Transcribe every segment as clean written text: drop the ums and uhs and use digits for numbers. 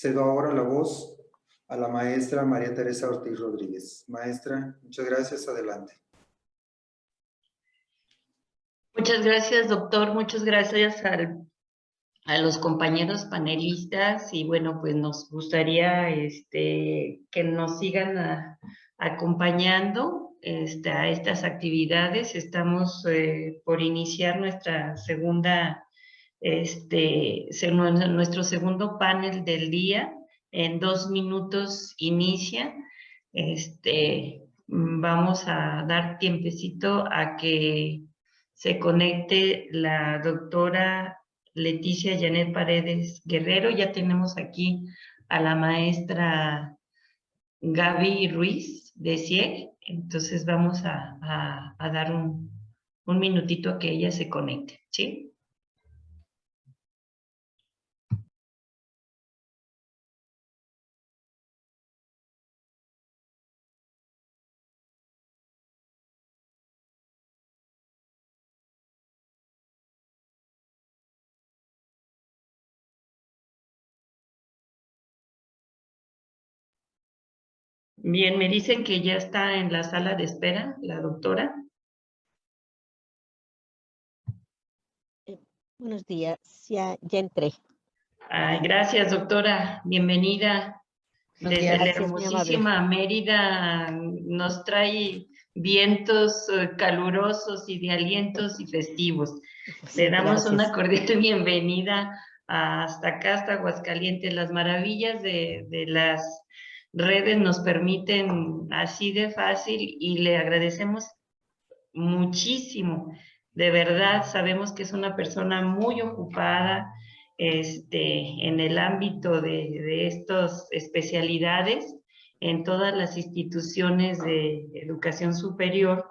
Cedo ahora la voz a la maestra María Teresa Ortiz Rodríguez. Maestra, muchas gracias. Adelante. Muchas gracias, doctor. Muchas gracias a los compañeros panelistas. Y bueno, pues nos gustaría que nos sigan acompañando a estas actividades. Estamos por iniciar nuestra nuestro segundo panel del día. En 2 minutos inicia. Vamos a dar tiempecito a que se conecte la doctora Leticia Janet Paredes Guerrero. Ya tenemos aquí a la maestra Gaby Ruiz de CIEG. Entonces vamos a dar un minutito a que ella se conecte, ¿sí? Bien, me dicen que ya está en la sala de espera la doctora. Buenos días, ya entré. Gracias, doctora. Bienvenida. Desde la hermosísima Mérida nos trae vientos calurosos y de alientos y festivos. Le damos una cordial bienvenida hasta acá, hasta Aguascalientes. Las maravillas de las redes nos permiten así de fácil y le agradecemos muchísimo. De verdad, sabemos que es una persona muy ocupada en el ámbito de estas especialidades en todas las instituciones de educación superior,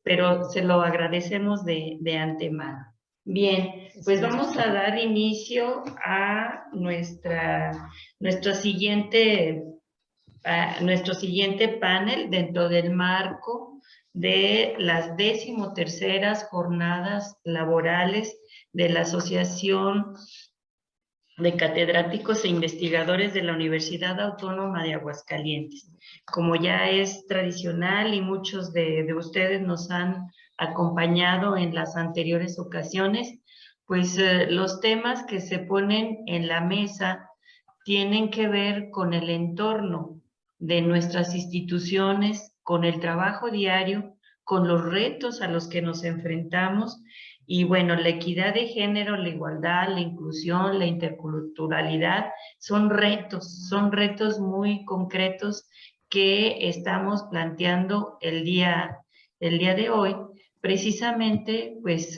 pero se lo agradecemos de antemano. Bien, pues vamos a dar inicio a nuestro siguiente panel dentro del marco de las 13ª jornadas laborales de la Asociación de Catedráticos e Investigadores de la Universidad Autónoma de Aguascalientes. Como ya es tradicional y muchos de ustedes nos han acompañado en las anteriores ocasiones, pues los temas que se ponen en la mesa tienen que ver con el entorno de nuestras instituciones, con el trabajo diario, con los retos a los que nos enfrentamos. Y bueno, la equidad de género, la igualdad, la inclusión, la interculturalidad, son retos muy concretos que estamos planteando el día de hoy, precisamente pues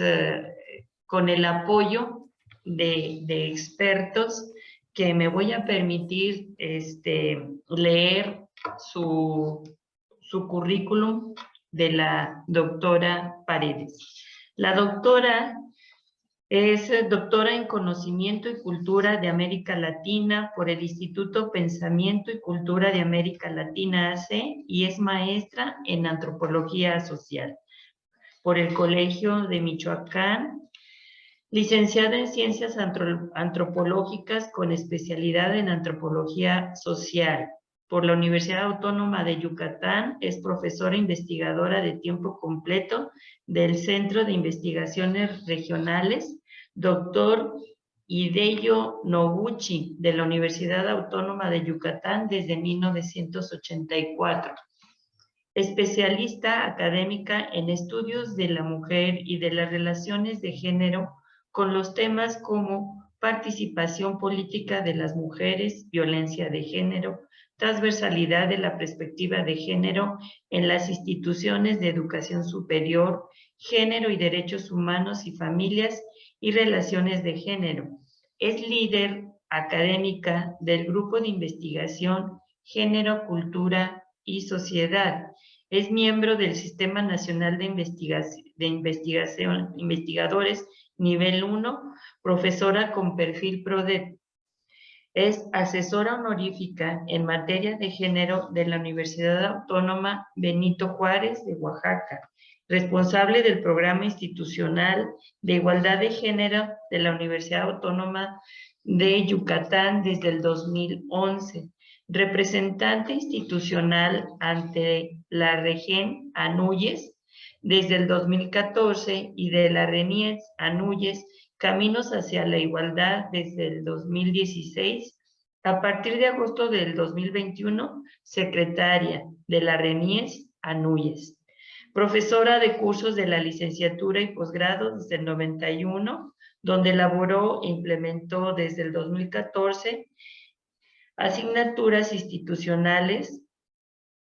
con el apoyo de expertos que me voy a permitir leer su currículum de la doctora Paredes. La doctora es doctora en Conocimiento y Cultura de América Latina por el Instituto Pensamiento y Cultura de América Latina AC y es maestra en Antropología Social por el Colegio de Michoacán. Licenciada en Ciencias Antropológicas con especialidad en Antropología Social. Por la Universidad Autónoma de Yucatán, es profesora investigadora de tiempo completo del Centro de Investigaciones Regionales, doctor Hideo Noguchi, de la Universidad Autónoma de Yucatán desde 1984. Especialista académica en estudios de la mujer y de las relaciones de género con los temas como participación política de las mujeres, violencia de género, transversalidad de la perspectiva de género en las instituciones de educación superior, género y derechos humanos y familias y relaciones de género. Es líder académica del Grupo de Investigación Género, Cultura y Sociedad. Es miembro del Sistema Nacional de Investigadores Nivel 1, profesora con perfil PRODEP. Es asesora honorífica en materia de género de la Universidad Autónoma Benito Juárez de Oaxaca, responsable del Programa Institucional de Igualdad de Género de la Universidad Autónoma de Yucatán desde el 2011, representante institucional ante la Regen Anuyes desde el 2014 y de la RENIES Anuyes Caminos hacia la Igualdad desde el 2016. A partir de agosto del 2021, secretaria de la RENIES Anuyes. Profesora de cursos de la licenciatura y posgrado desde el 91, donde elaboró e implementó desde el 2014 asignaturas institucionales,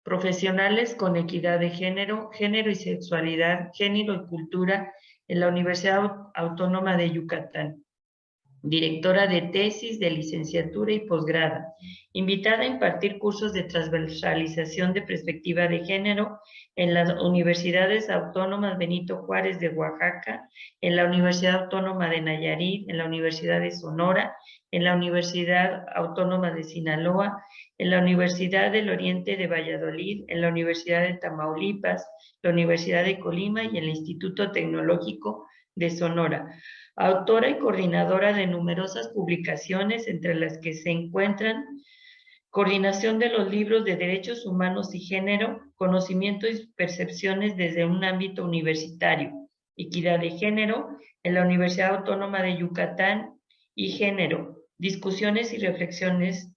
profesionales con equidad de género, género y sexualidad, género y cultura en la Universidad Autónoma de Yucatán. Directora de tesis de licenciatura y posgrado, invitada a impartir cursos de transversalización de perspectiva de género en las Universidades Autónomas Benito Juárez de Oaxaca, en la Universidad Autónoma de Nayarit, en la Universidad de Sonora, en la Universidad Autónoma de Sinaloa, en la Universidad del Oriente de Valladolid, en la Universidad de Tamaulipas, la Universidad de Colima y el Instituto Tecnológico de Sonora. Autora y coordinadora de numerosas publicaciones, entre las que se encuentran Coordinación de los libros de Derechos Humanos y Género, Conocimiento y Percepciones desde un ámbito universitario, Equidad de Género en la Universidad Autónoma de Yucatán y Género, Discusiones y Reflexiones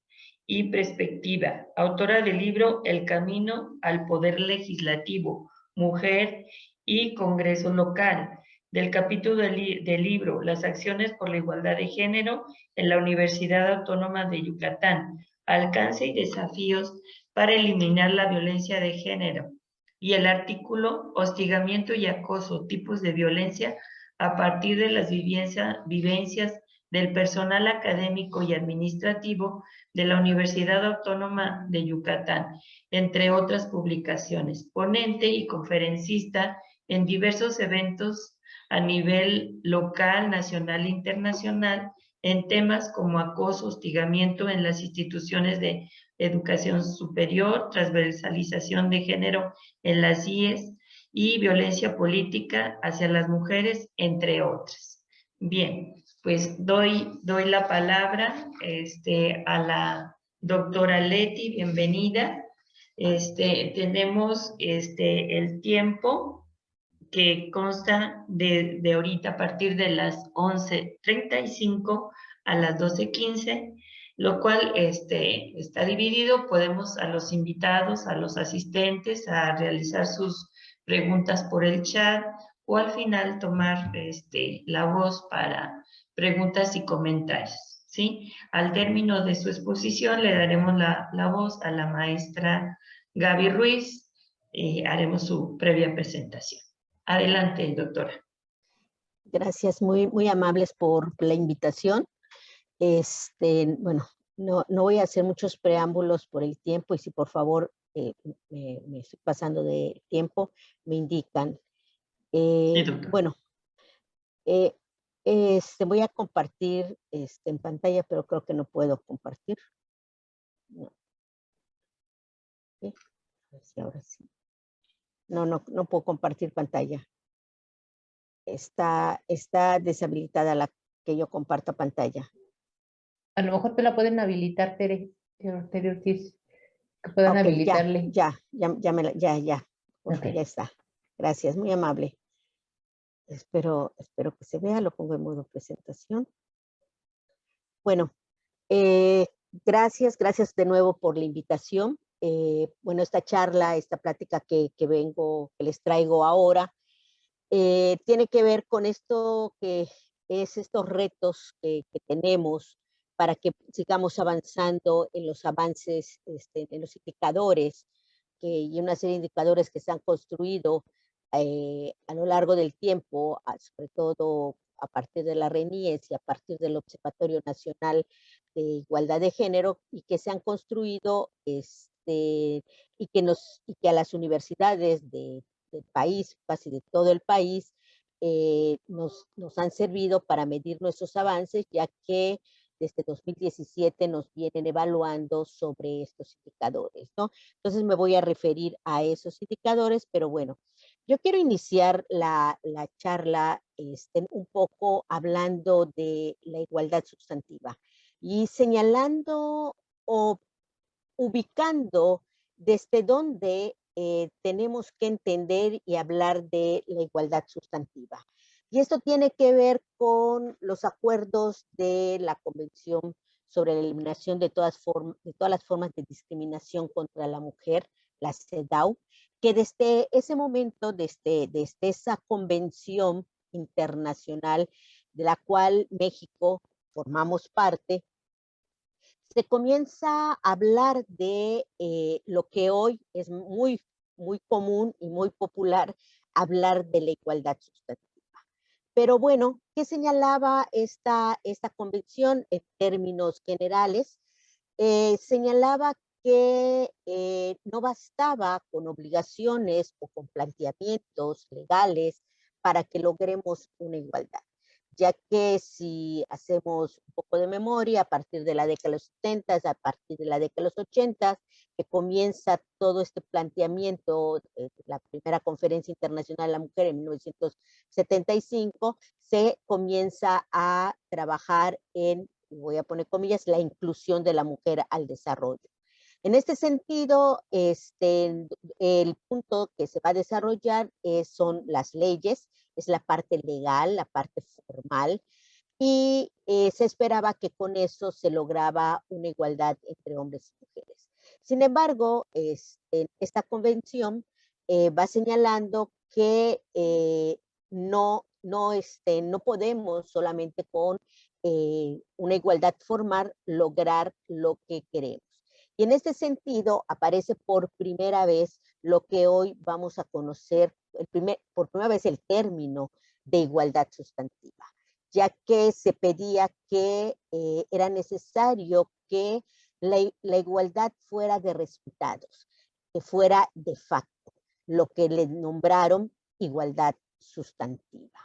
y Perspectiva. Autora del libro El Camino al Poder Legislativo, Mujer y Congreso Local, del capítulo del libro Las acciones por la igualdad de género en la Universidad Autónoma de Yucatán, alcance y desafíos para eliminar la violencia de género, y el artículo Hostigamiento y acoso, tipos de violencia a partir de las vivencias del personal académico y administrativo de la Universidad Autónoma de Yucatán, entre otras publicaciones. Ponente y conferencista en diversos eventos a nivel local, nacional e internacional, en temas como acoso, hostigamiento en las instituciones de educación superior, transversalización de género en las IES y violencia política hacia las mujeres, entre otras. Bien, pues doy la palabra a la doctora Leti, bienvenida. Tenemos el tiempo que consta de ahorita a partir de las 11:35 a las 12:15, lo cual está dividido. Podemos a los invitados, a los asistentes, a realizar sus preguntas por el chat o al final tomar la voz para preguntas y comentarios, ¿sí? Al término de su exposición le daremos la voz a la maestra Gaby Ruiz, haremos su previa presentación. Adelante, doctora. Gracias, muy amables por la invitación. Bueno, no voy a hacer muchos preámbulos por el tiempo y si por favor me estoy pasando de tiempo, me indican. Sí, bueno, voy a compartir en pantalla, pero creo que no puedo compartir. No. ¿Sí? A ver si ahora sí. No puedo compartir pantalla. Está deshabilitada la que yo comparta pantalla. A lo mejor te la pueden habilitar, Tere Ortiz, que puedan Ok, habilitarle. ya Ok. ya está. Gracias, muy amable. Espero que se vea, lo pongo en modo presentación. Bueno, gracias de nuevo por la invitación. Bueno, esta charla, esta plática que les traigo ahora, tiene que ver con esto que es estos retos que tenemos para que sigamos avanzando en los avances, en los indicadores, y una serie de indicadores que se han construido a lo largo del tiempo, sobre todo a partir de la RENIES y a partir del Observatorio Nacional de Igualdad de Género, y que se han construido y que a las universidades del país, casi de todo el país, nos han servido para medir nuestros avances, ya que desde 2017 nos vienen evaluando sobre estos indicadores, ¿no? Entonces me voy a referir a esos indicadores, pero bueno, yo quiero iniciar la charla un poco hablando de la igualdad sustantiva. y señalando o ubicando desde dónde tenemos que entender y hablar de la igualdad sustantiva. Y esto tiene que ver con los acuerdos de la Convención sobre la eliminación de todas las formas de discriminación contra la mujer, la CEDAW, que desde ese momento, desde esa convención internacional de la cual México formamos parte, se comienza a hablar de lo que hoy es muy común y muy popular, hablar de la igualdad sustantiva. Pero bueno, ¿qué señalaba esta convención en términos generales? Señalaba que no bastaba con obligaciones o con planteamientos legales para que logremos una igualdad, ya que si hacemos un poco de memoria, a partir de la década de los 70, a partir de la década de los 80, que comienza todo este planteamiento, la primera conferencia internacional de la mujer en 1975, se comienza a trabajar en, voy a poner comillas, la inclusión de la mujer al desarrollo. En este sentido, el punto que se va a desarrollar son las leyes, es la parte legal, la parte formal, y se esperaba que con eso se lograba una igualdad entre hombres y mujeres. Sin embargo, esta convención va señalando que no podemos solamente con una igualdad formal lograr lo que queremos. Y en este sentido aparece por primera vez lo que hoy vamos a conocer, por primera vez el término de igualdad sustantiva, ya que se pedía que era necesario que la igualdad fuera de resultados, que fuera de facto, lo que le nombraron igualdad sustantiva.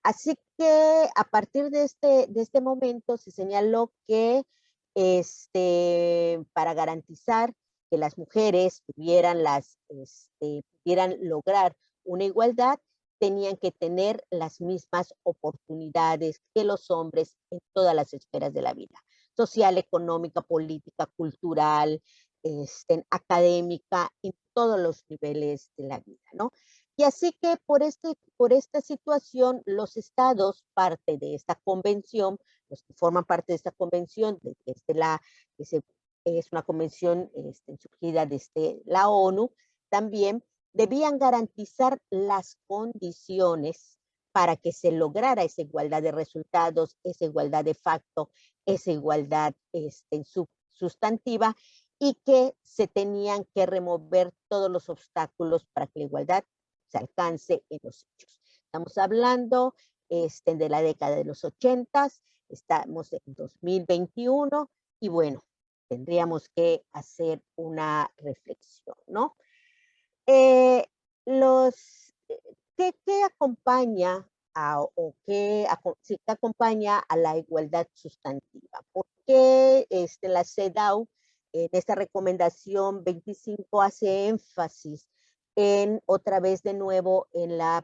Así que a partir de este momento se señaló que para garantizar que las mujeres pudieran lograr una igualdad, tenían que tener las mismas oportunidades que los hombres en todas las esferas de la vida, social, económica, política, cultural, académica, en todos los niveles de la vida, ¿no? Y así que por esta situación, los estados, parte de esta convención, los que forman parte de esta convención, es una convención surgida desde la ONU, también debían garantizar las condiciones para que se lograra esa igualdad de resultados, esa igualdad de facto, esa igualdad sustantiva, y que se tenían que remover todos los obstáculos para que la igualdad se alcance en los hechos. Estamos hablando de la década de los 80, estamos en 2021 y bueno, tendríamos que hacer una reflexión, ¿no? ¿Qué acompaña qué acompaña a la igualdad sustantiva? ¿Por qué la CEDAW en esta recomendación 25 hace énfasis en otra vez de nuevo en la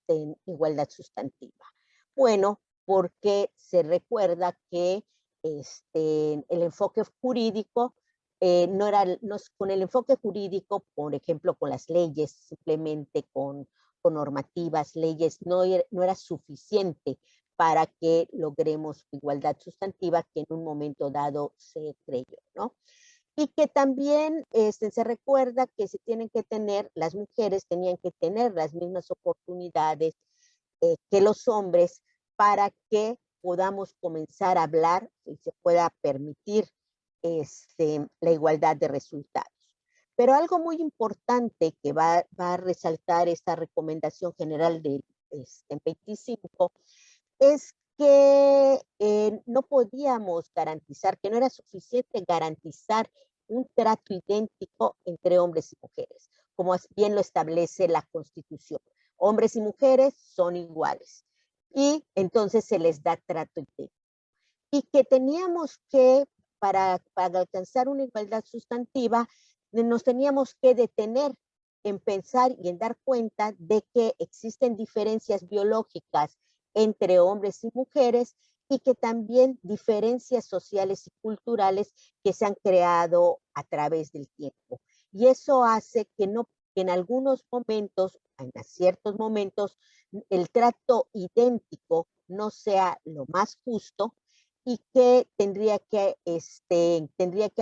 en igualdad sustantiva? Bueno, porque se recuerda que el enfoque jurídico con el enfoque jurídico, por ejemplo, con las leyes, simplemente con normativas, leyes, no era suficiente para que logremos igualdad sustantiva que en un momento dado se creyó, ¿no? Y que también se recuerda que las mujeres tenían que tener las mismas oportunidades que los hombres para que podamos comenzar a hablar y se pueda permitir la igualdad de resultados. Pero algo muy importante que va a resaltar esta recomendación general del 25 es que no podíamos garantizar, que no era suficiente garantizar un trato idéntico entre hombres y mujeres, como bien lo establece la Constitución. Hombres y mujeres son iguales y entonces se les da trato idéntico. Y que teníamos que, para alcanzar una igualdad sustantiva, nos teníamos que detener en pensar y en dar cuenta de que existen diferencias biológicas entre hombres y mujeres y que también diferencias sociales y culturales que se han creado a través del tiempo. Y eso hace que en algunos momentos, en ciertos momentos, el trato idéntico no sea lo más justo y que tendría que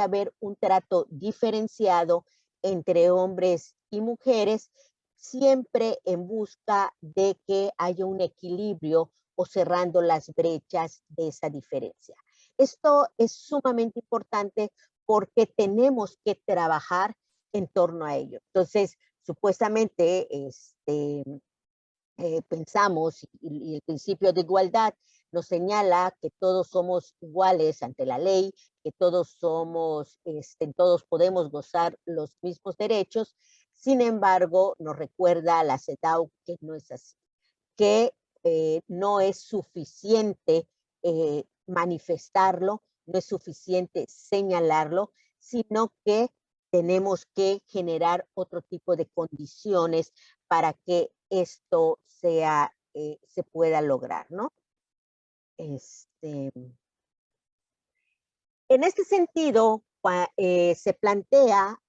haber un trato diferenciado entre hombres y mujeres, siempre en busca de que haya un equilibrio o cerrando las brechas de esa diferencia. Esto es sumamente importante porque tenemos que trabajar en torno a ello. Entonces, supuestamente, pensamos, y el principio de igualdad nos señala que todos somos iguales ante la ley, que todos todos podemos gozar los mismos derechos. Sin embargo, nos recuerda a la CEDAW que no es así, que no es suficiente manifestarlo, no es suficiente señalarlo, sino que tenemos que generar otro tipo de condiciones para que esto se pueda lograr, ¿no? En este sentido, se plantea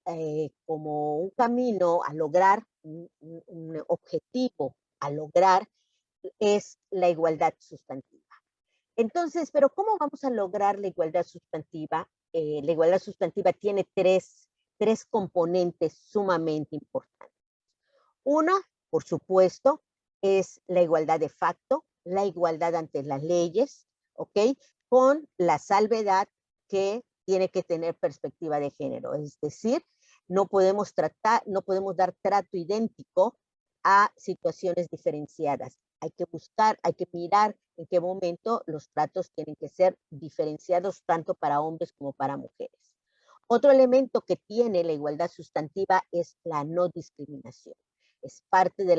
como un camino a lograr, un objetivo a lograr, es la igualdad sustantiva. Entonces, ¿pero cómo vamos a lograr la igualdad sustantiva? La igualdad sustantiva tiene tres componentes sumamente importantes. Una, por supuesto, es la igualdad de facto, la igualdad ante las leyes, ¿ok? Con la salvedad que tiene que tener perspectiva de género. Es decir, no podemos dar trato idéntico a situaciones diferenciadas. Hay que buscar, hay que mirar en qué momento los tratos tienen que ser diferenciados tanto para hombres como para mujeres. Otro elemento que tiene la igualdad sustantiva es la no discriminación. Es parte de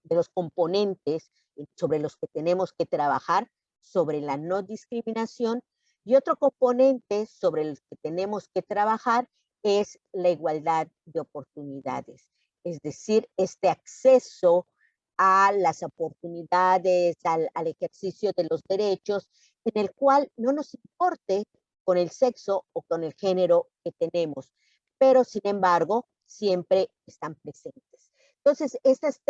los componentes sobre los que tenemos que trabajar, sobre la no discriminación. Y otro componente sobre el que tenemos que trabajar es la igualdad de oportunidades. Es decir, este acceso a las oportunidades, al ejercicio de los derechos, en el cual no nos importe con el sexo o con el género que tenemos, pero sin embargo siempre están presentes. Entonces, estos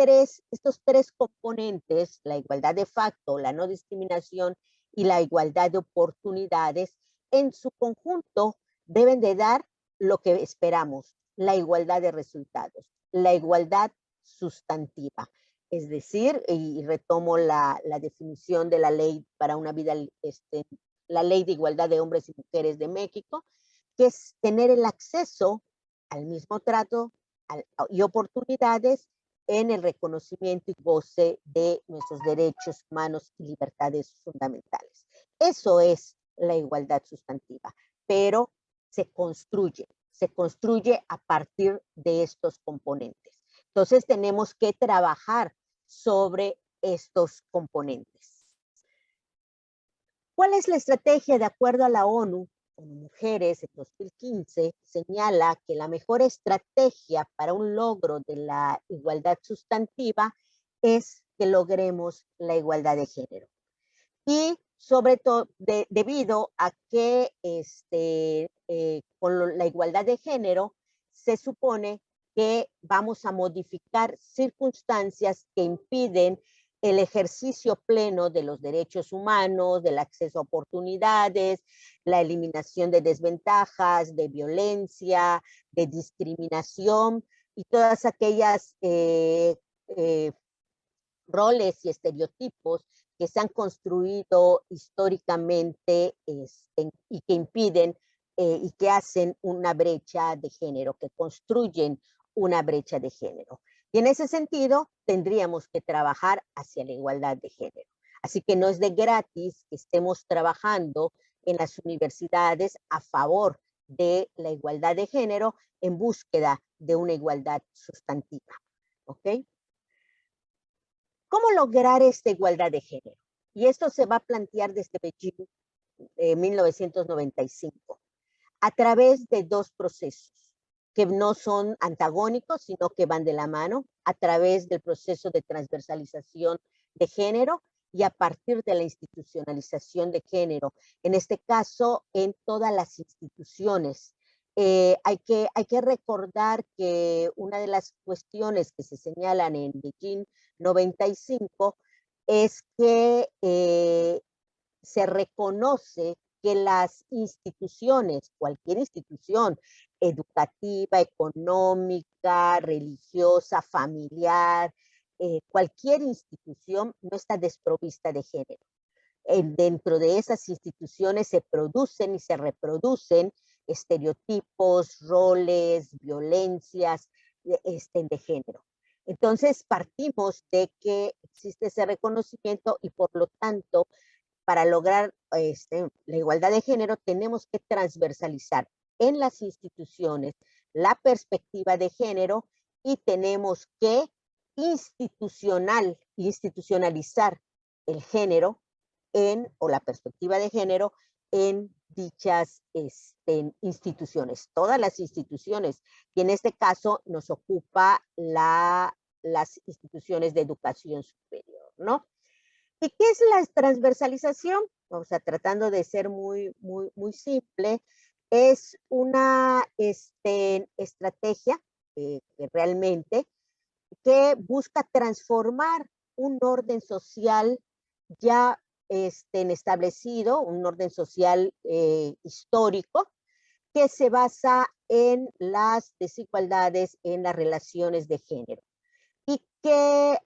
tres componentes, la igualdad de facto, la no discriminación y la igualdad de oportunidades, en su conjunto deben de dar lo que esperamos, la igualdad de resultados, la igualdad sustantiva. Es decir, y retomo la definición de la ley para una vida, la ley de igualdad de hombres y mujeres de México, que es tener el acceso al mismo trato y oportunidades en el reconocimiento y goce de nuestros derechos humanos y libertades fundamentales. Eso es la igualdad sustantiva, pero se construye a partir de estos componentes. Entonces tenemos que trabajar sobre estos componentes. ¿Cuál es la estrategia? De acuerdo a la ONU, Mujeres en 2015, señala que la mejor estrategia para un logro de la igualdad sustantiva es que logremos la igualdad de género. Y sobre todo debido a que con la igualdad de género se supone que vamos a modificar circunstancias que impiden el ejercicio pleno de los derechos humanos, del acceso a oportunidades, la eliminación de desventajas, de violencia, de discriminación y todas aquellas roles y estereotipos que se han construido históricamente y que impiden y que hacen una brecha de género, que construyen una brecha de género. Y en ese sentido, tendríamos que trabajar hacia la igualdad de género. Así que no es de gratis que estemos trabajando en las universidades a favor de la igualdad de género en búsqueda de una igualdad sustantiva. ¿Ok? ¿Cómo lograr esta igualdad de género? Y esto se va a plantear desde Beijing 1995, a través de dos procesos que no son antagónicos, sino que van de la mano, a través del proceso de transversalización de género y a partir de la institucionalización de género, en este caso en todas las instituciones. Hay que recordar que una de las cuestiones que se señalan en Beijing 95 es que se reconoce que las instituciones, cualquier institución educativa, económica, religiosa, familiar, cualquier institución no está desprovista de género. Dentro de esas instituciones se producen y se reproducen estereotipos, roles, violencias de género. Entonces partimos de que existe ese reconocimiento y por lo tanto para lograr la igualdad de género tenemos que transversalizar en las instituciones la perspectiva de género y tenemos que institucionalizar el género o la perspectiva de género en dichas instituciones, todas las instituciones, y en este caso nos ocupa las instituciones de educación superior, ¿no? ¿Y qué es la transversalización? O sea, tratando de ser muy simple, es una estrategia realmente que busca transformar un orden social ya establecido, un orden social histórico, que se basa en las desigualdades en las relaciones de género y que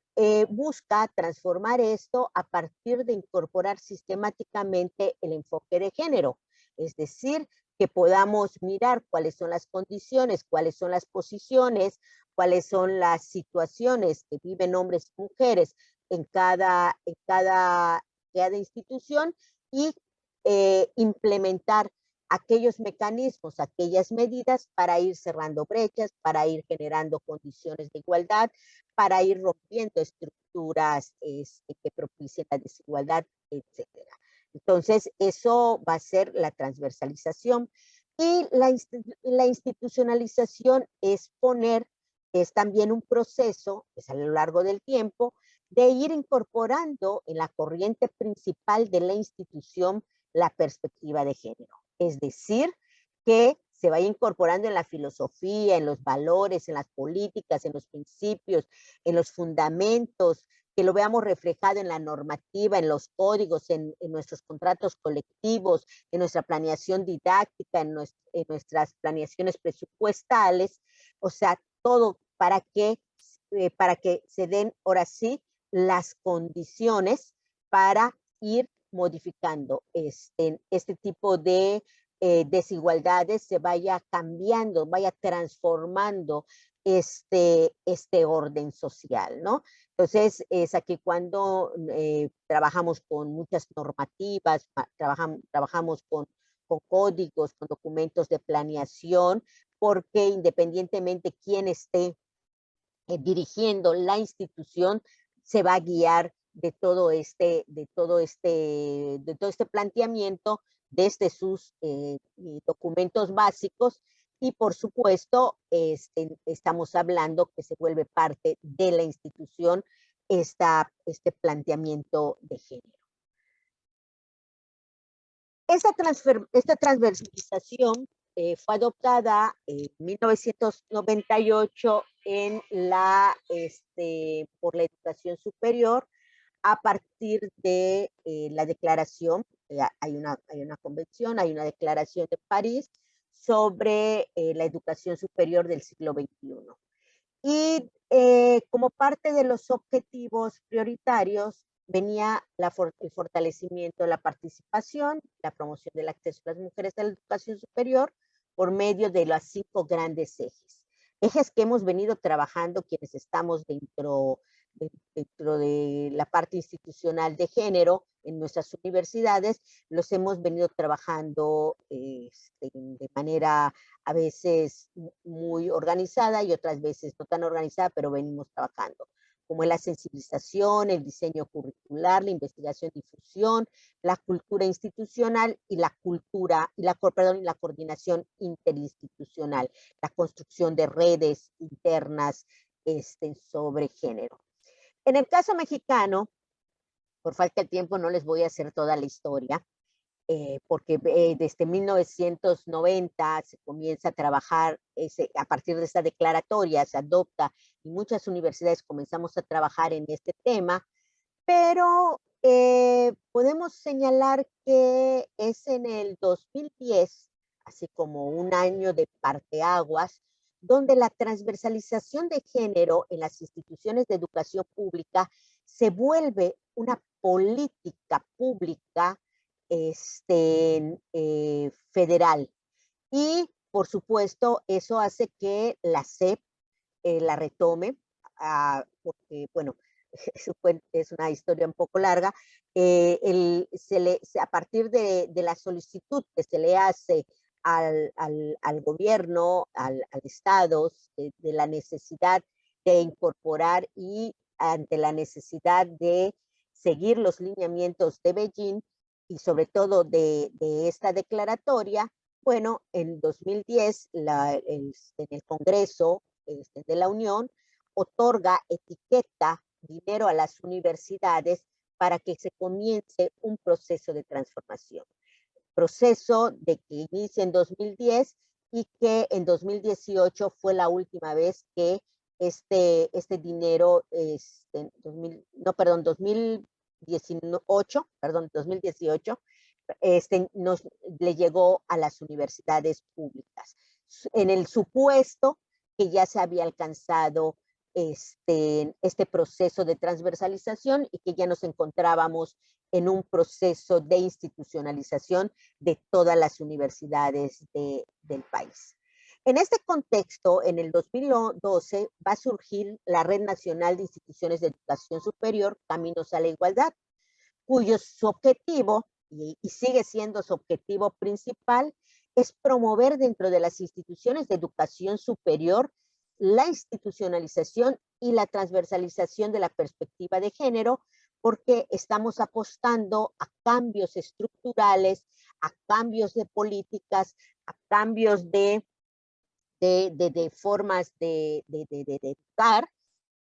busca transformar esto a partir de incorporar sistemáticamente el enfoque de género, es decir, que podamos mirar cuáles son las condiciones, cuáles son las posiciones, cuáles son las situaciones que viven hombres y mujeres en cada institución y implementar aquellos mecanismos, aquellas medidas para ir cerrando brechas, para ir generando condiciones de igualdad, para ir rompiendo estructuras que propicien la desigualdad, etcétera. Entonces, eso va a ser la transversalización. Y la institucionalización es también un proceso, es a lo largo del tiempo, de ir incorporando en la corriente principal de la institución la perspectiva de género. Es decir, que se vaya incorporando en la filosofía, en los valores, en las políticas, en los principios, en los fundamentos, que lo veamos reflejado en la normativa, en los códigos, en nuestros contratos colectivos, en nuestra planeación didáctica, en nuestras planeaciones presupuestales, o sea, todo para que se den ahora sí las condiciones para ir modificando este tipo de desigualdades, se vaya cambiando, vaya transformando este orden social, ¿no? Entonces, es aquí cuando trabajamos con muchas normativas, trabajamos con códigos, con documentos de planeación, porque independientemente quién esté dirigiendo la institución, se va a guiar de todo este planteamiento desde sus documentos básicos y por supuesto estamos hablando que se vuelve parte de la institución este planteamiento de género. Esta transversalización fue adoptada en 1998 por la educación superior a partir de la declaración, hay una convención, hay una declaración de París sobre la educación superior del siglo XXI. Y como parte de los objetivos prioritarios venía el fortalecimiento de la participación, la promoción del acceso de las mujeres a la educación superior por medio de las 5 grandes ejes. Ejes que hemos venido trabajando quienes estamos dentro de la parte institucional de género en nuestras universidades, los hemos venido trabajando de manera a veces muy organizada y otras veces no tan organizada, pero venimos trabajando, como la sensibilización, el diseño curricular, la investigación y difusión, la cultura institucional y la coordinación interinstitucional, la construcción de redes internas sobre género. En el caso mexicano, por falta de tiempo no les voy a hacer toda la historia, porque desde 1990 se comienza a trabajar, a partir de esta declaratoria se adopta y muchas universidades comenzamos a trabajar en este tema, pero podemos señalar que es en el 2010, así como un año de parteaguas, donde la transversalización de género en las instituciones de educación pública se vuelve una política pública federal. Y, por supuesto, eso hace que la SEP la retome, porque, bueno, es una historia un poco larga. A partir de la solicitud que se le hace al gobierno, al Estado, de la necesidad de incorporar y ante la necesidad de seguir los lineamientos de Beijing y sobre todo de esta declaratoria, bueno, en 2010 en el Congreso de la Unión otorga, etiqueta dinero a las universidades para que se comience un proceso de transformación. Proceso de que inicia en 2010 y que en 2018 fue la última vez que este dinero, 2018, le llegó a las universidades públicas. En el supuesto que ya se había alcanzado este proceso de transversalización y que ya nos encontrábamos en un proceso de institucionalización de todas las universidades del país. En este contexto, en el 2012 va a surgir la Red Nacional de Instituciones de Educación Superior, Caminos a la Igualdad, cuyo su objetivo, y sigue siendo su objetivo principal, es promover dentro de las instituciones de educación superior la institucionalización y la transversalización de la perspectiva de género, porque estamos apostando a cambios estructurales, a cambios de políticas, a cambios de formas de educar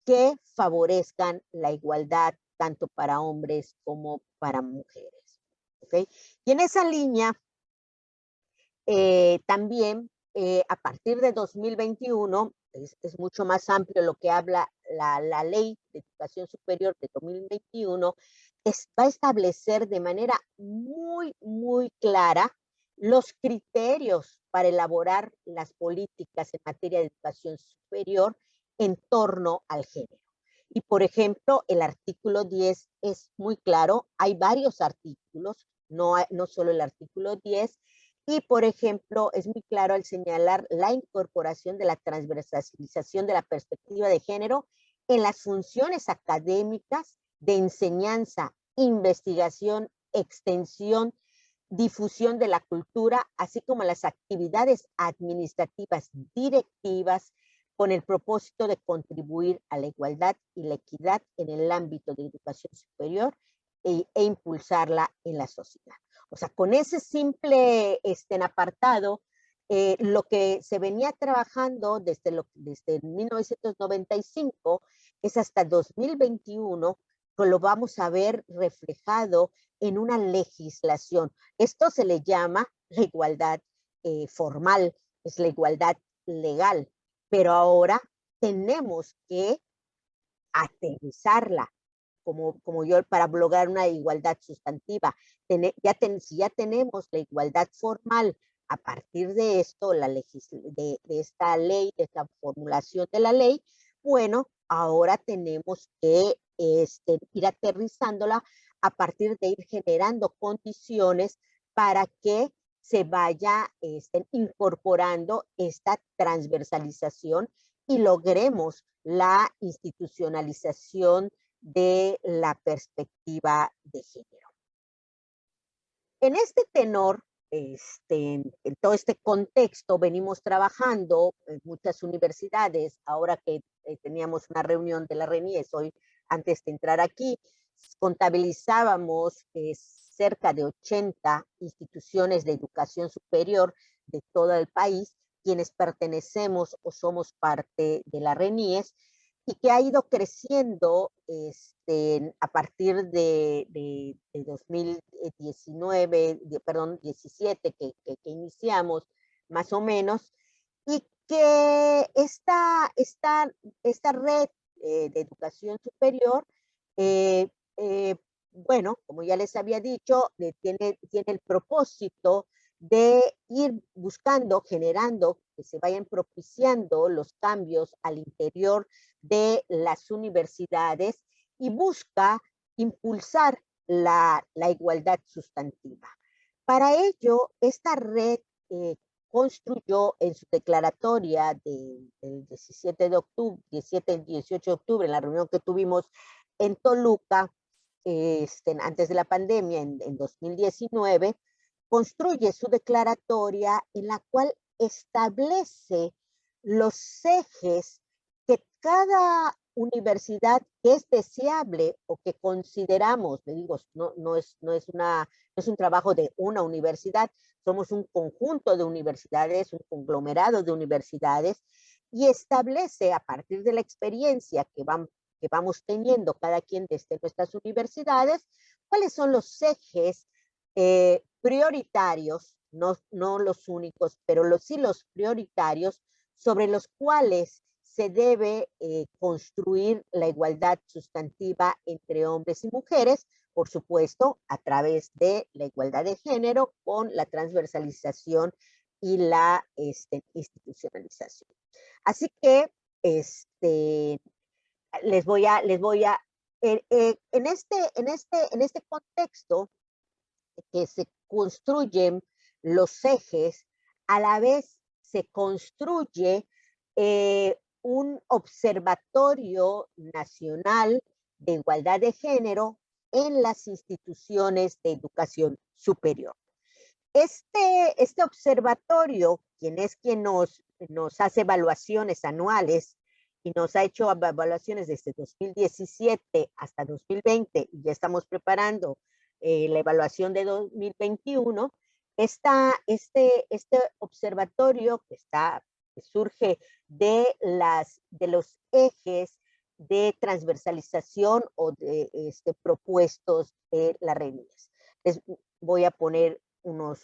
que favorezcan la igualdad tanto para hombres como para mujeres. ¿Okay? Y en esa línea, también a partir de 2021, es mucho más amplio lo que habla la Ley de Educación Superior de 2021, va a establecer de manera muy, muy clara los criterios para elaborar las políticas en materia de educación superior en torno al género. Y, por ejemplo, el artículo 10 es muy claro, hay varios artículos, no solo el artículo 10, y, por ejemplo, es muy claro al señalar la incorporación de la transversalización de la perspectiva de género en las funciones académicas de enseñanza, investigación, extensión, difusión de la cultura, así como las actividades administrativas directivas con el propósito de contribuir a la igualdad y la equidad en el ámbito de educación superior e impulsarla en la sociedad. O sea, con ese simple apartado, lo que se venía trabajando desde 1995 es hasta 2021, pues lo vamos a ver reflejado en una legislación. Esto se le llama la igualdad formal, es la igualdad legal, pero ahora tenemos que aterrizarla, como yo, para lograr una igualdad sustantiva. Si ya tenemos la igualdad formal, a partir de esto, de esta ley, de esta formulación de la ley, bueno, ahora tenemos que ir aterrizándola a partir de ir generando condiciones para que se vaya incorporando esta transversalización y logremos la institucionalización de la perspectiva de género. En este tenor, en todo este contexto, venimos trabajando en muchas universidades. Ahora que teníamos una reunión de la RENIES hoy, antes de entrar aquí, contabilizábamos cerca de 80 instituciones de educación superior de todo el país, quienes pertenecemos o somos parte de la RENIES, y que ha ido creciendo a partir de 2019, perdón, 17 que iniciamos más o menos, y que esta red de educación superior, bueno, como ya les había dicho, tiene el propósito de ir buscando, generando, que se vayan propiciando los cambios al interior de las universidades y busca impulsar la igualdad sustantiva. Para ello, esta red construyó en su declaratoria del 17 de octubre, 17 y 18 de octubre, en la reunión que tuvimos en Toluca, antes de la pandemia, en 2019, construye su declaratoria en la cual establece los ejes que cada universidad que es deseable o que consideramos, le digo, no es un trabajo de una universidad, somos un conjunto de universidades, un conglomerado de universidades, y establece a partir de la experiencia que vamos teniendo cada quien desde nuestras universidades, cuáles son los ejes prioritarios, no los únicos, pero sí los prioritarios sobre los cuales se debe construir la igualdad sustantiva entre hombres y mujeres, por supuesto, a través de la igualdad de género con la transversalización y la institucionalización. Así que les voy a en este contexto que se construyen los ejes, a la vez se construye un observatorio nacional de igualdad de género en las instituciones de educación superior. Este observatorio, quien nos hace evaluaciones anuales y nos ha hecho evaluaciones desde 2017 hasta 2020, y ya estamos preparando la evaluación de 2021, este observatorio que surge de los ejes de transversalización o de propuestos de las RENIES. Les voy a poner bueno,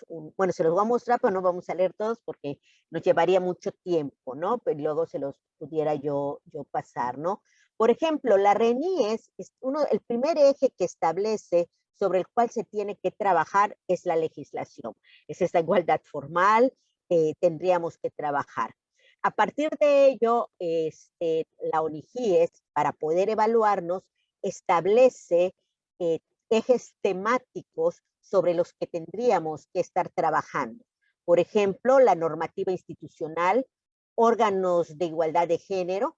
se los voy a mostrar, pero no vamos a leer todos porque nos llevaría mucho tiempo, ¿no? Pero luego se los pudiera yo pasar, ¿no? Por ejemplo, la RENIES, el primer eje que establece sobre el cual se tiene que trabajar es la legislación. Es esta igualdad formal, tendríamos que trabajar. A partir de ello, la ONIGIES, para poder evaluarnos, establece ejes temáticos sobre los que tendríamos que estar trabajando. Por ejemplo, la normativa institucional, órganos de igualdad de género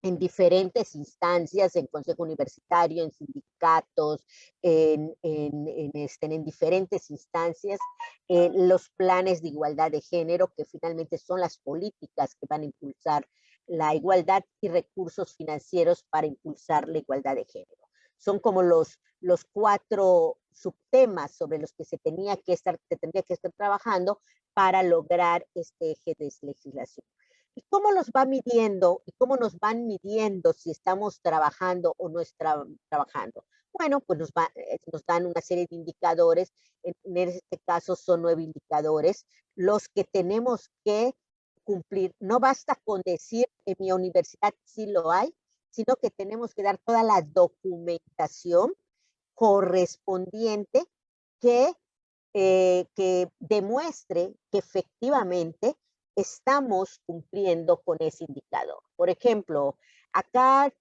en diferentes instancias, en consejo universitario, en sindicatos, en diferentes instancias, los planes de igualdad de género, que finalmente son las políticas que van a impulsar la igualdad, y recursos financieros para impulsar la igualdad de género. Son como los 4 subtemas sobre los que se tendría que estar trabajando para lograr este eje de legislación. ¿Y cómo los va midiendo? ¿Y cómo nos van midiendo si estamos trabajando o no estamos trabajando? Bueno, pues nos dan una serie de indicadores. En este caso son 9 indicadores los que tenemos que cumplir. No basta con decir en mi universidad sí lo hay, sino que tenemos que dar toda la documentación correspondiente que demuestre que efectivamente estamos cumpliendo con ese indicador. Por ejemplo, acá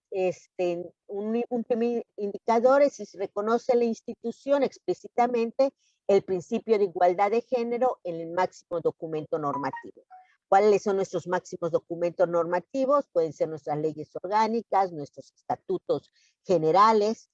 un primer indicador es si se reconoce la institución explícitamente el principio de igualdad de género en el máximo documento normativo. ¿Cuáles son nuestros máximos documentos normativos? Pueden ser nuestras leyes orgánicas, nuestros estatutos generales,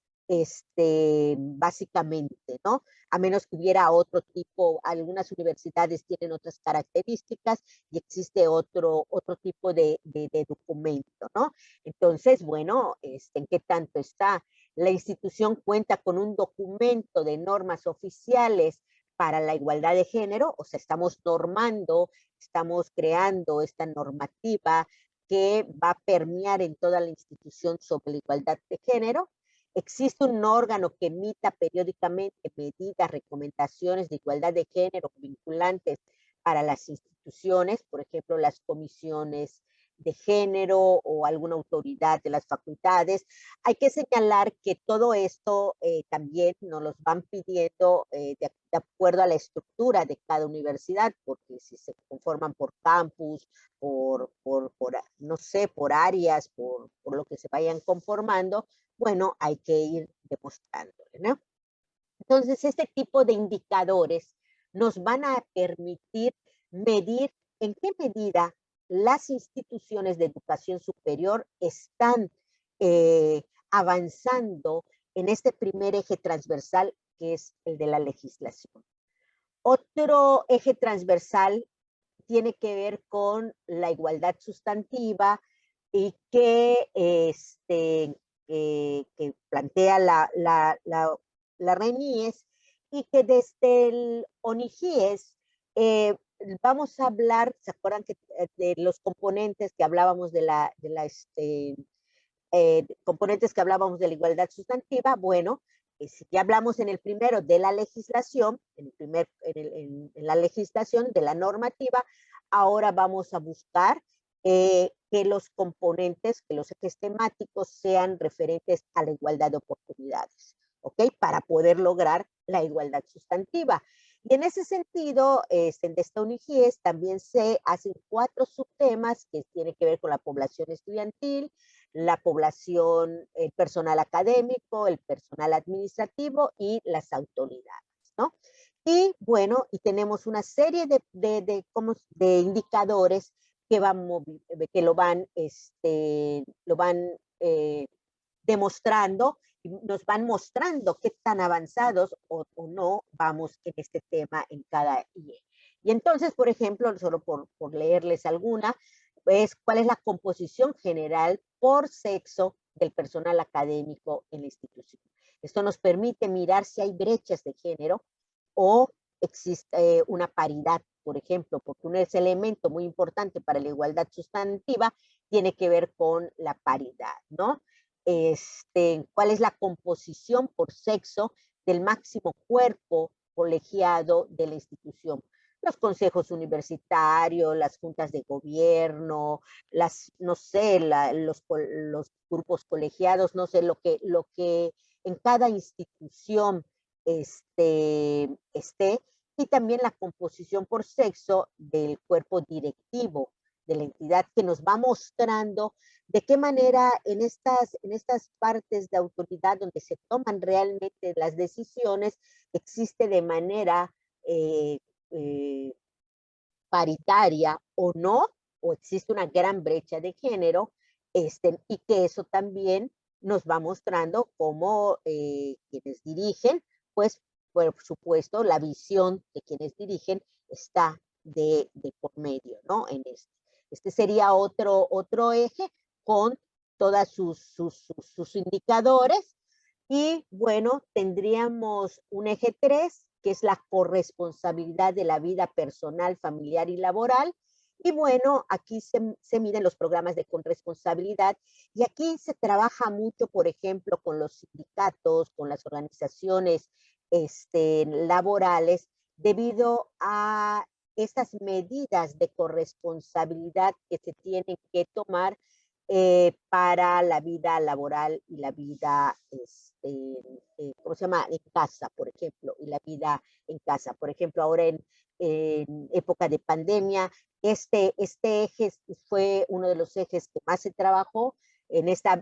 básicamente, ¿no? A menos que hubiera otro tipo, algunas universidades tienen otras características y existe otro tipo de documento, ¿no? Entonces, bueno, ¿en qué tanto está? La institución cuenta con un documento de normas oficiales para la igualdad de género, o sea, estamos normando, estamos creando esta normativa que va a permear en toda la institución sobre la igualdad de género. Existe un órgano que emita periódicamente medidas, recomendaciones de igualdad de género vinculantes para las instituciones, por ejemplo, las comisiones de género o alguna autoridad de las facultades. Hay que señalar que todo esto también nos los van pidiendo de acuerdo a la estructura de cada universidad, porque si se conforman por campus, no sé, por áreas, por lo que se vayan conformando, bueno, hay que ir demostrándole, ¿no? Entonces, este tipo de indicadores nos van a permitir medir en qué medida las instituciones de educación superior están avanzando en este primer eje transversal, que es el de la legislación. Otro eje transversal tiene que ver con la igualdad sustantiva y que plantea la RENIES, y que desde el ONIGIES vamos a hablar, ¿se acuerdan que de los componentes que hablábamos componentes que hablábamos de la igualdad sustantiva? Bueno, si ya hablamos en el primero de la legislación, en la legislación de la normativa, ahora vamos a buscar que los componentes, que los ejes temáticos sean referentes a la igualdad de oportunidades, ¿ok? Para poder lograr la igualdad sustantiva. Y en ese sentido, de esta UNIGIES también se hacen 4 subtemas que tienen que ver con la población estudiantil, la población, el personal académico, el personal administrativo y las autoridades, ¿no? Y bueno, y tenemos una serie de indicadores que lo van demostrando, y nos van mostrando qué tan avanzados o no vamos en este tema en cada IE. Y entonces, por ejemplo, solo por leerles alguna, pues, ¿cuál es la composición general por sexo del personal académico en la institución? Esto nos permite mirar si hay brechas de género o existe una paridad, por ejemplo, porque un elemento muy importante para la igualdad sustantiva tiene que ver con la paridad, ¿no? ¿Cuál es la composición por sexo del máximo cuerpo colegiado de la institución? Los consejos universitarios, las juntas de gobierno, no sé, los grupos colegiados, no sé, lo que en cada institución esté, y también la composición por sexo del cuerpo directivo de la entidad, que nos va mostrando de qué manera en estas partes de autoridad donde se toman realmente las decisiones, existe de manera paritaria o no, o existe una gran brecha de género, y que eso también nos va mostrando cómo quienes dirigen, pues por supuesto la visión de quienes dirigen está de por medio, ¿no? En este sería otro eje con todas sus indicadores. Y bueno, tendríamos un eje 3, que es la corresponsabilidad de la vida personal, familiar y laboral. Y bueno, aquí se miden los programas de corresponsabilidad, y aquí se trabaja mucho, por ejemplo, con los sindicatos, con las organizaciones laborales, debido a estas medidas de corresponsabilidad que se tienen que tomar para la vida laboral y la vida, ¿cómo se llama? En casa, por ejemplo, y la vida en casa. Por ejemplo, ahora en época de pandemia, este eje fue uno de los ejes que más se trabajó en esta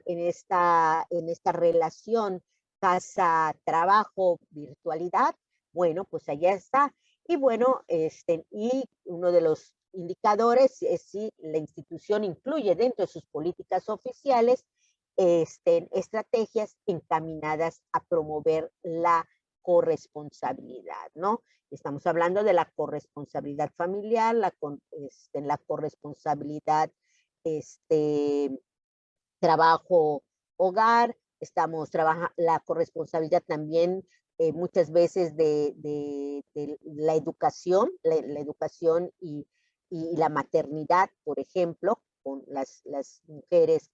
relación casa-trabajo, virtualidad. Bueno, pues allá está. Y bueno, y uno de los indicadores es si la institución incluye dentro de sus políticas oficiales estrategias encaminadas a promover la corresponsabilidad, ¿no? Estamos hablando de la corresponsabilidad familiar, la corresponsabilidad trabajo-hogar, la corresponsabilidad también muchas veces de la educación, la educación y la maternidad, por ejemplo, con las mujeres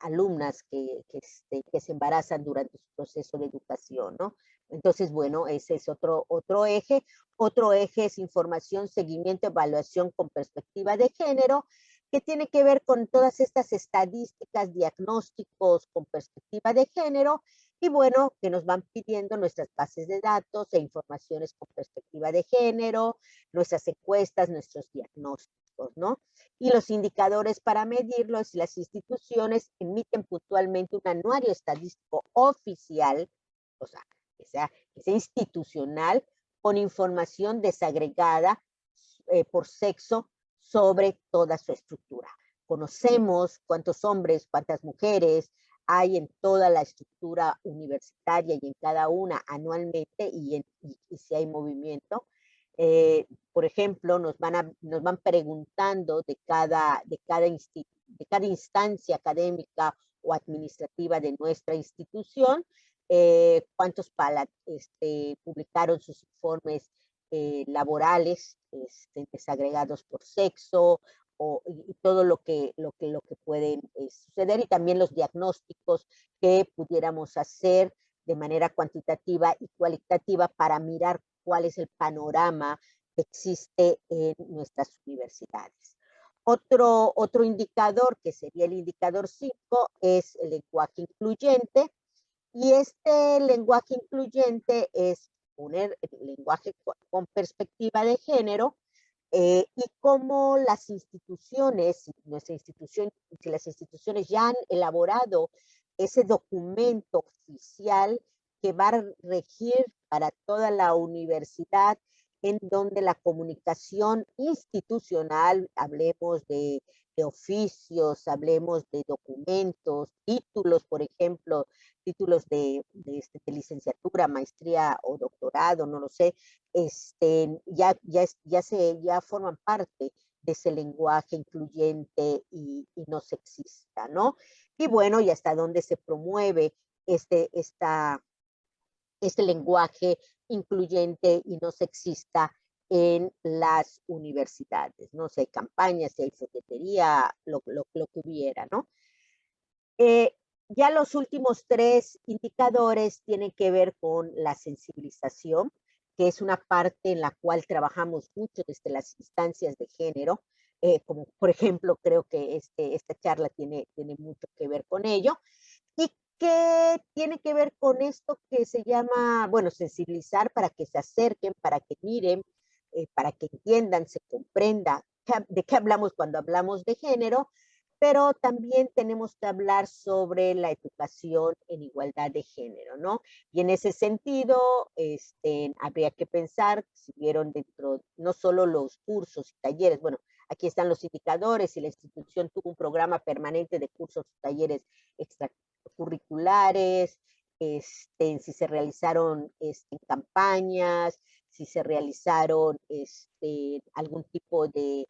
alumnas que se embarazan durante su proceso de educación, ¿no? Entonces, bueno, ese es otro eje. Otro eje es información, seguimiento, evaluación con perspectiva de género, que tiene que ver con todas estas estadísticas, diagnósticos con perspectiva de género, y bueno, que nos van pidiendo nuestras bases de datos e informaciones con perspectiva de género, nuestras encuestas, nuestros diagnósticos, ¿no? Y los indicadores para medirlos, las instituciones emiten puntualmente un anuario estadístico oficial, o sea, que sea institucional, con información desagregada por sexo sobre toda su estructura. Conocemos cuántos hombres, cuántas mujeres hay en toda la estructura universitaria y en cada una anualmente y si hay movimiento. Por ejemplo, nos van preguntando de cada instancia académica o administrativa de nuestra institución, cuántos publicaron sus informes laborales desagregados por sexo, y todo lo que puede suceder, y también los diagnósticos que pudiéramos hacer de manera cuantitativa y cualitativa para mirar cuál es el panorama que existe en nuestras universidades. Otro indicador, que sería el indicador 5, es el lenguaje incluyente, y este lenguaje incluyente es poner el lenguaje con perspectiva de género, y cómo las instituciones, nuestra institución, si las instituciones ya han elaborado ese documento oficial que va a regir para toda la universidad, en donde la comunicación institucional, hablemos de oficios, hablemos de documentos, títulos, por ejemplo, títulos de licenciatura, maestría o doctorado, no lo sé, ya forman parte de ese lenguaje incluyente y no sexista, ¿no? Y bueno, y hasta dónde se promueve este lenguaje incluyente y no sexista en las universidades, ¿no? Si hay campañas, si hay folletería, lo que hubiera, ¿no? Ya los últimos 3 indicadores tienen que ver con la sensibilización, que es una parte en la cual trabajamos mucho desde las instancias de género, como por ejemplo, creo que esta charla tiene mucho que ver con ello, y que tiene que ver con esto que se llama, bueno, sensibilizar para que se acerquen, para que miren, para que entiendan, se comprenda de qué hablamos cuando hablamos de género, pero también tenemos que hablar sobre la educación en igualdad de género, ¿no? Y en ese sentido, habría que pensar, si vieron dentro, no solo los cursos y talleres, bueno, aquí están los indicadores, y la institución tuvo un programa permanente de cursos y talleres extracurriculares, si se realizaron campañas, si se realizaron algún tipo de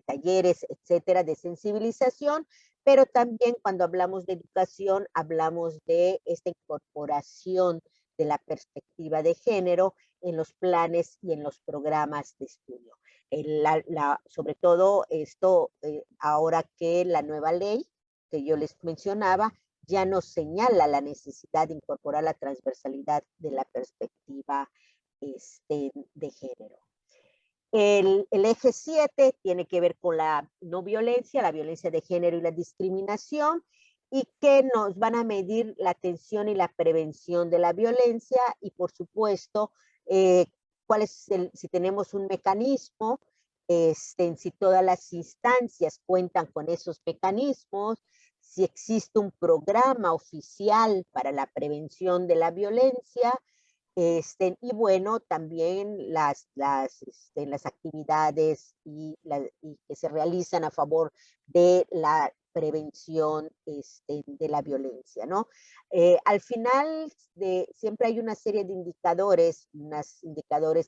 talleres, etcétera, de sensibilización, pero también cuando hablamos de educación, hablamos de esta incorporación de la perspectiva de género en los planes y en los programas de estudio. Sobre todo esto, ahora que la nueva ley que yo les mencionaba ya nos señala la necesidad de incorporar la transversalidad de la perspectiva de género. El eje 7 tiene que ver con la no violencia, la violencia de género y la discriminación, y que nos van a medir la atención y la prevención de la violencia, y por supuesto, si tenemos un mecanismo, si todas las instancias cuentan con esos mecanismos, si existe un programa oficial para la prevención de la violencia, y bueno, también las actividades y que se realizan a favor de la prevención de la violencia, ¿no? Al final, siempre hay una serie de indicadores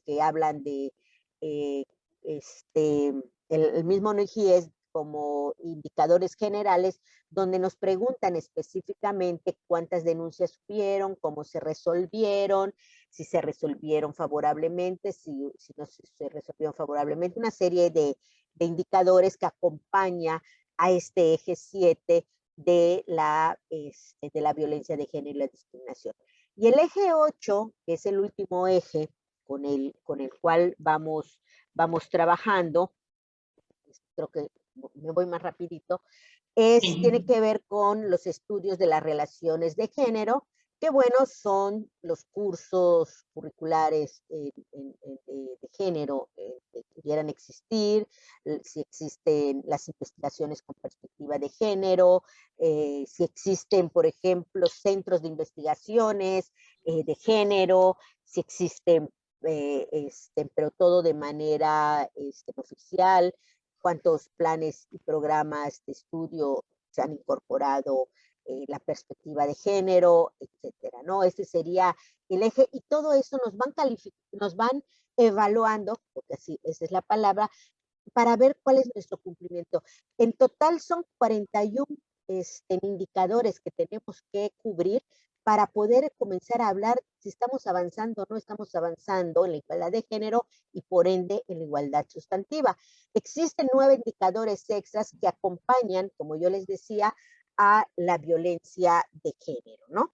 que hablan de, el mismo NIGIES como indicadores generales, donde nos preguntan específicamente cuántas denuncias hubieron, cómo se resolvieron, si se resolvieron favorablemente, si no se resolvieron favorablemente, una serie de indicadores que acompaña a este eje 7 de la violencia de género y la discriminación. Y el eje 8, que es el último eje con el cual vamos trabajando, creo que me voy más rapidito, tiene que ver con los estudios de las relaciones de género, que bueno, son los cursos curriculares de género que pudieran existir, si existen las investigaciones con perspectiva de género, si existen, por ejemplo, centros de investigaciones de género, si existen, pero todo de manera oficial, cuántos planes y programas de estudio se han incorporado la perspectiva de género, etcétera, ¿no? Este sería el eje, y todo eso nos van evaluando, porque así, esa es la palabra, para ver cuál es nuestro cumplimiento. En total son 41 indicadores que tenemos que cubrir para poder comenzar a hablar si estamos avanzando o no estamos avanzando en la igualdad de género y por ende en la igualdad sustantiva. Existen 9 indicadores extras que acompañan, como yo les decía, a la violencia de género, ¿no?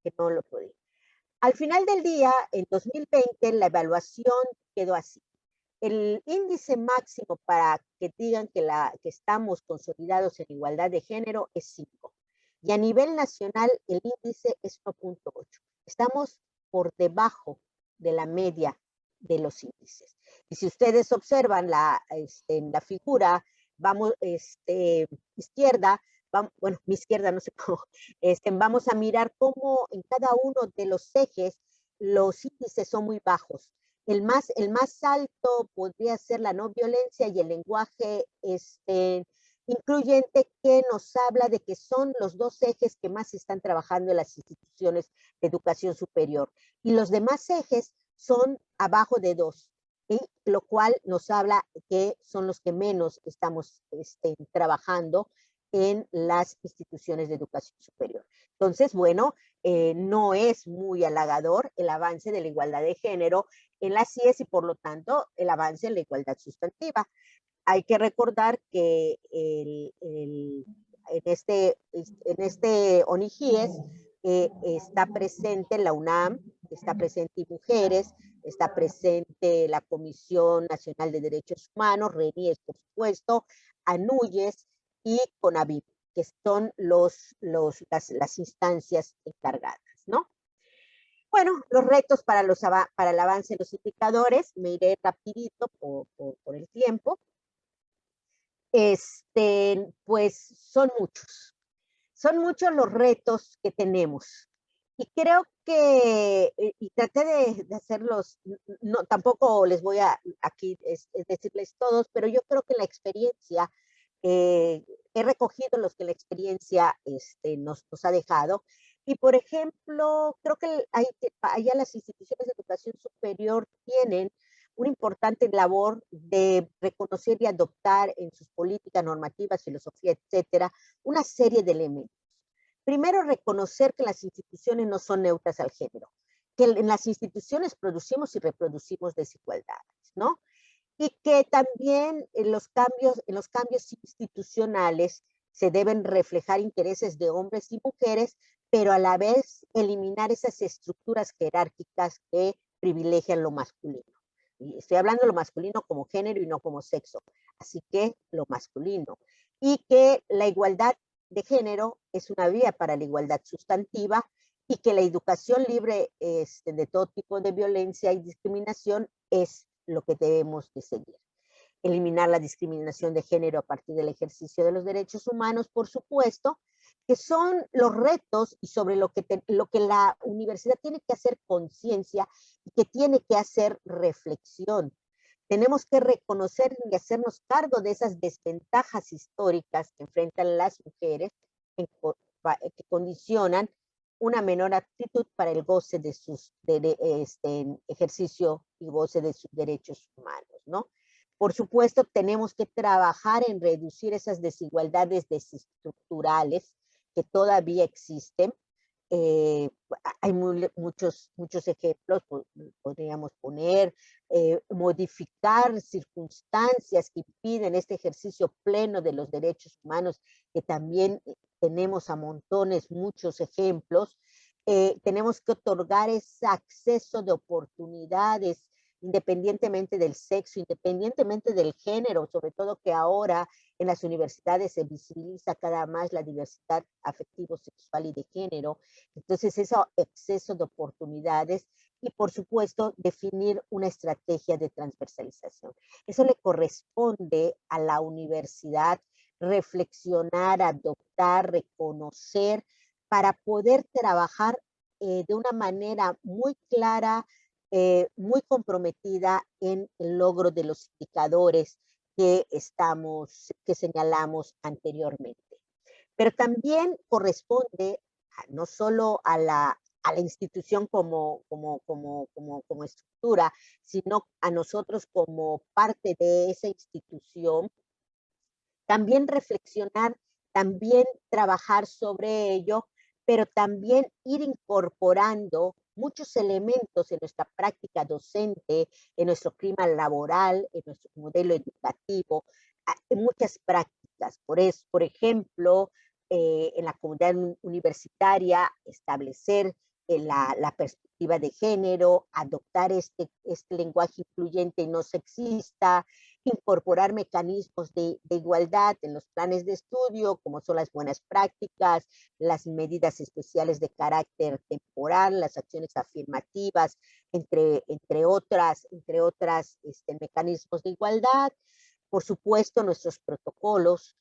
Que no lo podía. Al final del día, en 2020, la evaluación quedó así. El índice máximo para que digan que estamos consolidados en igualdad de género es 5. Y a nivel nacional, el índice es 1.8. Estamos por debajo de la media de los índices. Y si ustedes observan en la figura, vamos, izquierda, bueno, mi izquierda, no sé cómo, vamos a mirar cómo en cada uno de los ejes los índices son muy bajos. El más alto podría ser la no violencia y el lenguaje incluyente, que nos habla de que son los 2 ejes que más se están trabajando en las instituciones de educación superior. Y los demás ejes son abajo de 2, lo cual nos habla que son los que menos estamos trabajando en las instituciones de educación superior. Entonces, bueno, no es muy halagador el avance de la igualdad de género en las CIES y por lo tanto el avance en la igualdad sustantiva. Hay que recordar que en este ONIGIES está presente la UNAM, está presente Mujeres, está presente la Comisión Nacional de Derechos Humanos, RENIES, por supuesto, ANUYES y CONAVIP, que son las instancias encargadas, ¿no? Bueno, los retos para el avance de los indicadores, me iré rapidito por el tiempo. Pues son muchos los retos que tenemos. Y creo que, y traté de hacerlos, no, tampoco les voy a aquí decirles todos, pero yo creo que la experiencia, he recogido los que la experiencia nos ha dejado. Y por ejemplo, creo que allá las instituciones de educación superior tienen una importante labor de reconocer y adoptar en sus políticas, normativas, filosofía, etcétera, una serie de elementos. Primero, reconocer que las instituciones no son neutras al género, que en las instituciones producimos y reproducimos desigualdades, ¿no? Y que también en los cambios institucionales se deben reflejar intereses de hombres y mujeres, pero a la vez eliminar esas estructuras jerárquicas que privilegian lo masculino. Y estoy hablando de lo masculino como género y no como sexo, así que lo masculino. Y que la igualdad de género es una vía para la igualdad sustantiva y que la educación libre de todo tipo de violencia y discriminación es lo que debemos de seguir. Eliminar la discriminación de género a partir del ejercicio de los derechos humanos, por supuesto, que son los retos y sobre lo que la universidad tiene que hacer conciencia y que tiene que hacer reflexión. Tenemos que reconocer y hacernos cargo de esas desventajas históricas que enfrentan las mujeres, que condicionan una menor aptitud para el goce de sus ejercicio y goce de sus derechos humanos, ¿no? Por supuesto, tenemos que trabajar en reducir esas desigualdades desestructurales que todavía existen Hay muchos ejemplos, podríamos poner, modificar circunstancias que impiden este ejercicio pleno de los derechos humanos, que también tenemos a montones, muchos ejemplos. Tenemos que otorgar ese acceso de oportunidades independientemente del sexo, independientemente del género, sobre todo que ahora en las universidades se visibiliza cada más la diversidad afectivo, sexual y de género. Entonces, ese exceso de oportunidades y, por supuesto, definir una estrategia de transversalización. Eso le corresponde a la universidad reflexionar, adoptar, reconocer, para poder trabajar de una manera muy clara, muy comprometida en el logro de los indicadores que señalamos anteriormente. Pero también corresponde no solo a la institución como estructura, sino a nosotros como parte de esa institución, también reflexionar, también trabajar sobre ello, pero también ir incorporando muchos elementos en nuestra práctica docente, en nuestro clima laboral, en nuestro modelo educativo, en muchas prácticas. Por ejemplo, en la comunidad universitaria, establecer la perspectiva de género, adoptar este lenguaje incluyente y no sexista, incorporar mecanismos de igualdad en los planes de estudio, como son las buenas prácticas, las medidas especiales de carácter temporal, las acciones afirmativas, entre otras mecanismos de igualdad. Por supuesto, nuestros protocolos,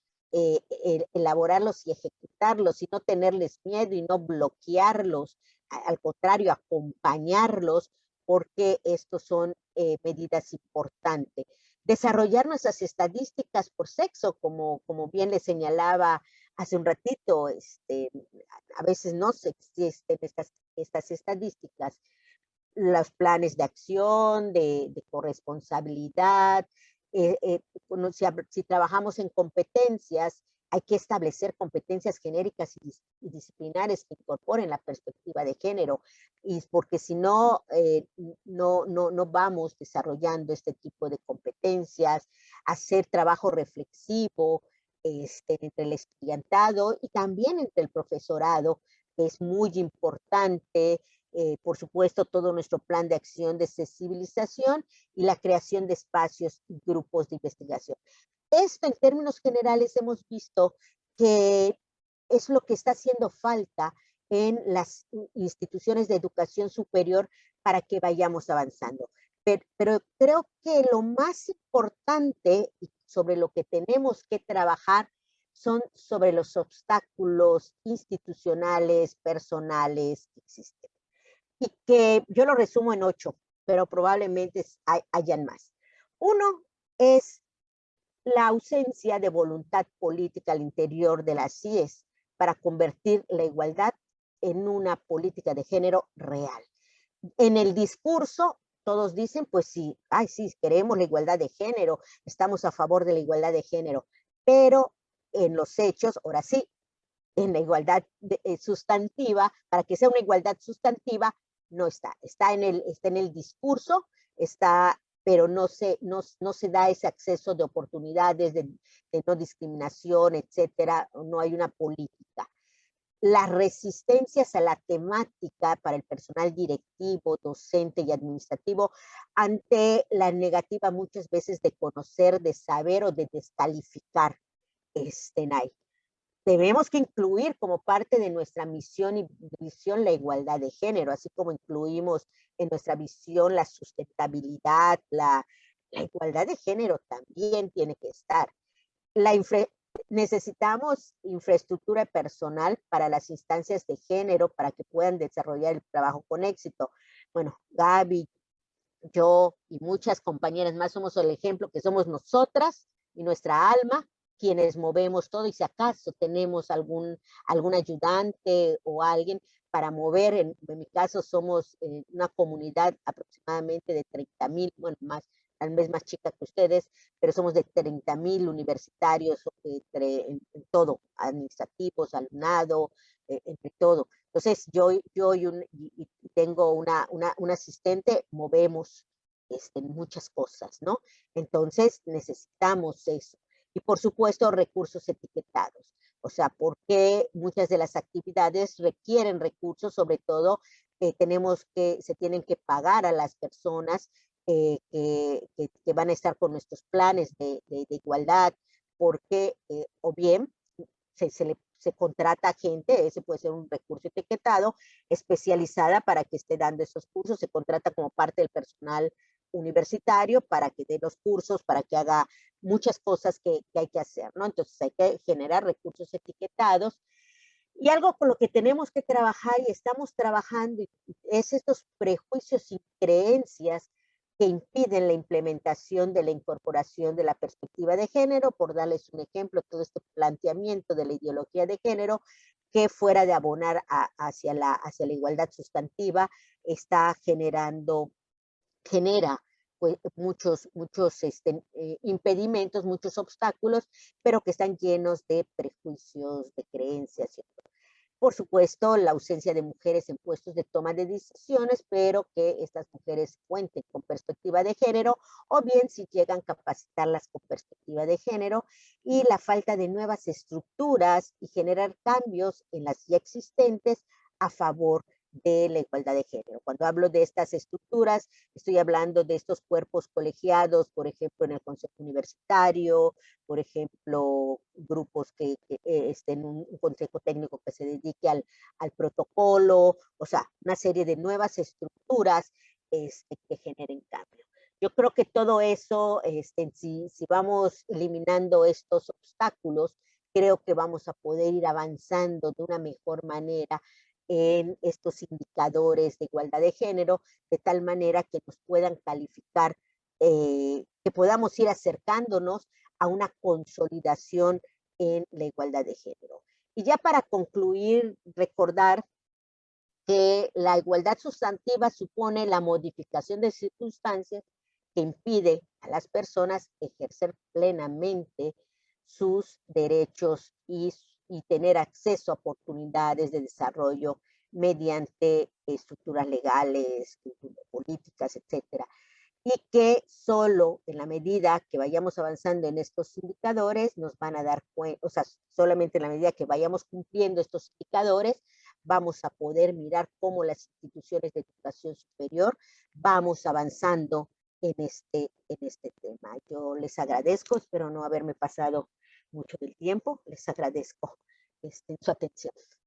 elaborarlos y ejecutarlos y no tenerles miedo y no bloquearlos, al contrario, acompañarlos, porque estos son medidas importantes. Desarrollar nuestras estadísticas por sexo, como bien le señalaba hace un ratito, a veces no existen estas estadísticas, los planes de acción, de corresponsabilidad. Si trabajamos en competencias, hay que establecer competencias genéricas y disciplinares que incorporen la perspectiva de género, y porque si no, no vamos desarrollando este tipo de competencias. Hacer trabajo reflexivo entre el estudiantado y también entre el profesorado, que es muy importante. Por supuesto, todo nuestro plan de acción de sensibilización y la creación de espacios y grupos de investigación. Esto, en términos generales, hemos visto que es lo que está haciendo falta en las instituciones de educación superior para que vayamos avanzando. Pero creo que lo más importante y sobre lo que tenemos que trabajar son sobre los obstáculos institucionales, personales que existen. Y que yo lo resumo en 8, pero probablemente hayan más. Uno es la ausencia de voluntad política al interior de las CIES para convertir la igualdad en una política de género real. En el discurso, todos dicen, pues sí, sí, queremos la igualdad de género, estamos a favor de la igualdad de género, pero en los hechos, ahora sí, en la igualdad sustantiva, para que sea una igualdad sustantiva, no está. Está en el discurso, pero no se da ese acceso de oportunidades, de no discriminación, etcétera. No hay una política. Las resistencias a la temática para el personal directivo, docente y administrativo ante la negativa muchas veces de conocer, de saber o de descalificar ahí. Tenemos que incluir como parte de nuestra misión y visión la igualdad de género, así como incluimos en nuestra visión la sustentabilidad, la igualdad de género también tiene que estar. Necesitamos infraestructura personal para las instancias de género para que puedan desarrollar el trabajo con éxito. Bueno, Gaby, yo y muchas compañeras más somos el ejemplo, que somos nosotras y nuestra alma quienes movemos todo, y si acaso tenemos algún ayudante o alguien para mover, en mi caso somos una comunidad aproximadamente de 30,000, bueno, más, tal vez más chica que ustedes, pero somos de 30,000 universitarios en todo, administrativos, alumnado, entre todo. Entonces, yo y tengo un asistente, movemos muchas cosas, ¿no? Entonces, necesitamos eso. Y por supuesto, recursos etiquetados. O sea, porque muchas de las actividades requieren recursos, sobre todo se tienen que pagar a las personas que van a estar con nuestros planes de igualdad, porque o bien se contrata gente, ese puede ser un recurso etiquetado, especializada para que esté dando esos cursos, se contrata como parte del personal universitario para que dé los cursos, para que haga muchas cosas que hay que hacer, ¿no? Entonces hay que generar recursos etiquetados. Y algo con lo que tenemos que trabajar y estamos trabajando es estos prejuicios y creencias que impiden la implementación de la incorporación de la perspectiva de género. Por darles un ejemplo, todo este planteamiento de la ideología de género que fuera de abonar hacia la igualdad sustantiva genera pues, muchos impedimentos, muchos obstáculos, pero que están llenos de prejuicios, de creencias, ¿cierto? Por supuesto, la ausencia de mujeres en puestos de toma de decisiones, pero que estas mujeres cuenten con perspectiva de género, o bien si llegan a capacitarlas con perspectiva de género, y la falta de nuevas estructuras y generar cambios en las ya existentes a favor de la igualdad de género. Cuando hablo de estas estructuras, estoy hablando de estos cuerpos colegiados, por ejemplo, en el Consejo Universitario, por ejemplo, grupos que estén en un consejo técnico que se dedique al protocolo, o sea, una serie de nuevas estructuras que generen cambio. Yo creo que todo eso, si vamos eliminando estos obstáculos, creo que vamos a poder ir avanzando de una mejor manera en estos indicadores de igualdad de género, de tal manera que nos puedan calificar, que podamos ir acercándonos a una consolidación en la igualdad de género. Y ya para concluir, recordar que la igualdad sustantiva supone la modificación de circunstancias que impide a las personas ejercer plenamente sus derechos y tener acceso a oportunidades de desarrollo mediante estructuras legales, políticas, etcétera. Y que solo en la medida que vayamos avanzando en estos indicadores nos van a dar cuenta, o sea, solamente en la medida que vayamos cumpliendo estos indicadores, vamos a poder mirar cómo las instituciones de educación superior vamos avanzando en este tema. Yo les agradezco, espero no haberme pasado mucho del tiempo, les agradezco su atención.